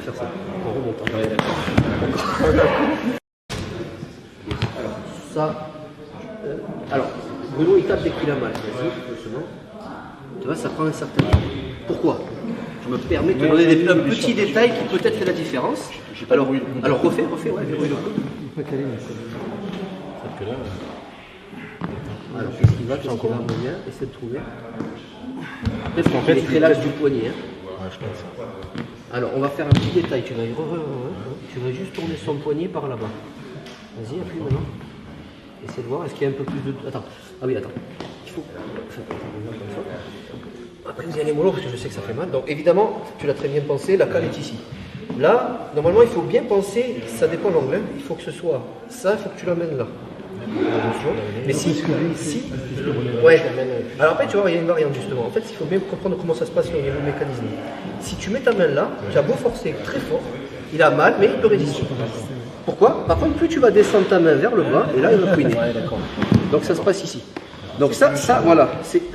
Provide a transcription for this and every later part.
faire ça. En remontant. Alors, ça. Alors, Bruno il tape dès qu'il a mal. Vas-y, doucement. Tu vois, ça prend un certain temps. Pourquoi? Je me permets de te donner un petit détail qui peut-être fait la différence. Alors refais, ouais, verrouille le coude. Alors, qu'est-ce qu'il va, bien, essaie de trouver. Après, il faut qu'il relâche du poignet. Hein. Alors, on va faire un petit détail. Tu vas juste tourner son poignet par là-bas. Vas-y, appuie maintenant. Essaie de voir, est-ce qu'il y a un peu plus de... Attends, ah oui, attends. Il faut... Après, vous y allez mollo, parce que je sais que ça fait mal. Donc, évidemment, tu l'as très bien pensé, la cale est ici. Là, normalement, il faut bien penser, ça dépend de l'angle, il faut que ce soit ça, il faut que tu l'amènes là. Attention. Mais si, ouais. Alors après, tu vois, il y a une variante justement. En fait, il faut bien comprendre comment ça se passe au niveau du mécanisme. Si tu mets ta main là, tu as beau forcer très fort, il a mal, mais il peut résister. Pourquoi? Par contre, plus tu vas descendre ta main vers le bas, et là, il va couiner. Donc ça se passe ici. Donc ça voilà,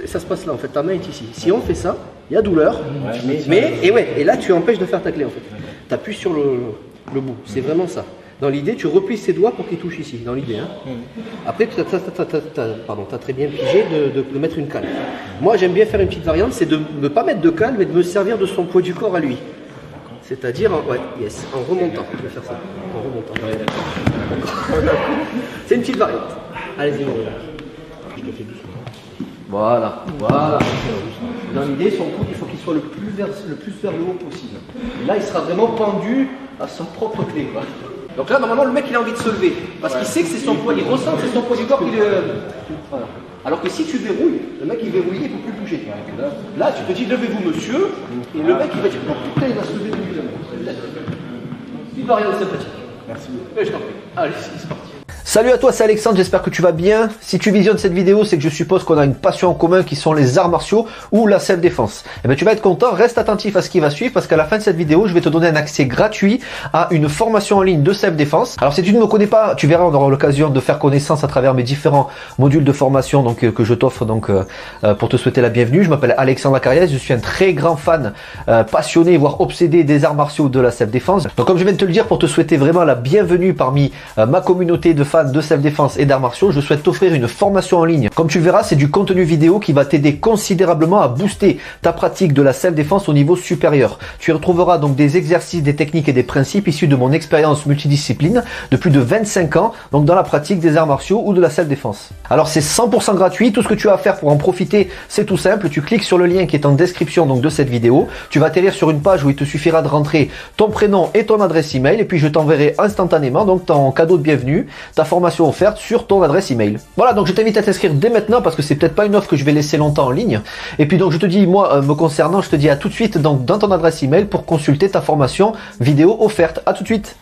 ça se passe là en fait, ta main est ici. Si on fait ça, il y a douleur, et là tu empêches de faire ta clé en fait. Tu appuies sur le bout, c'est vraiment ça. Dans l'idée, tu replies ses doigts pour qu'il touche ici, dans l'idée. Hein. Après, tu as très bien pigé de mettre une cale. Moi, j'aime bien faire une petite variante, c'est de ne pas mettre de cale, mais de me servir de son poids du corps à lui. C'est-à-dire, en remontant. Je vais faire ça, en remontant. C'est une petite variante. Allez-y, mon gars. Je te fais doucement. Voilà. Dans l'idée, son coude, il faut qu'il soit le plus vers le haut possible. Et là, il sera vraiment pendu à son propre clé. Quoi. Donc là, normalement, le mec, il a envie de se lever. Parce qu'il sait que c'est son poids, il ressent que c'est son poids du corps qui le... Voilà. Alors que si tu verrouilles, le mec, il verrouille, il ne peut plus bouger. Là, tu te dis, levez-vous, monsieur. Et le mec, il va dire, oh putain, il va se lever évidemment. Une variante sympathique. Merci. Et je t'en prie. Allez, c'est parti. Salut à toi, c'est Alexandre, j'espère que tu vas bien. Si tu visionnes cette vidéo, c'est que je suppose qu'on a une passion en commun qui sont les arts martiaux ou la self-défense. Et bien tu vas être content, reste attentif à ce qui va suivre parce qu'à la fin de cette vidéo, je vais te donner un accès gratuit à une formation en ligne de self-défense. Alors si tu ne me connais pas, tu verras, on aura l'occasion de faire connaissance à travers mes différents modules de formation que je t'offre pour te souhaiter la bienvenue. Je m'appelle Alexandre Acariès, je suis un très grand fan, passionné, voire obsédé des arts martiaux de la self-défense. Donc comme je viens de te le dire, pour te souhaiter vraiment la bienvenue parmi ma communauté de fans de self-défense et d'arts martiaux, je souhaite t'offrir une formation en ligne. Comme tu le verras, c'est du contenu vidéo qui va t'aider considérablement à booster ta pratique de la self-défense au niveau supérieur. Tu y retrouveras donc des exercices, des techniques et des principes issus de mon expérience multidiscipline de plus de 25 ans, donc dans la pratique des arts martiaux ou de la self-défense. Alors c'est 100% gratuit, tout ce que tu as à faire pour en profiter, c'est tout simple, tu cliques sur le lien qui est en description donc de cette vidéo, tu vas atterrir sur une page où il te suffira de rentrer ton prénom et ton adresse email et puis je t'enverrai instantanément donc ton cadeau de bienvenue, ta formation offerte sur ton adresse email. Voilà, donc je t'invite à t'inscrire dès maintenant parce que c'est peut-être pas une offre que je vais laisser longtemps en ligne. Et puis donc je te dis, moi me concernant, je te dis à tout de suite donc dans ton adresse email pour consulter ta formation vidéo offerte. À tout de suite.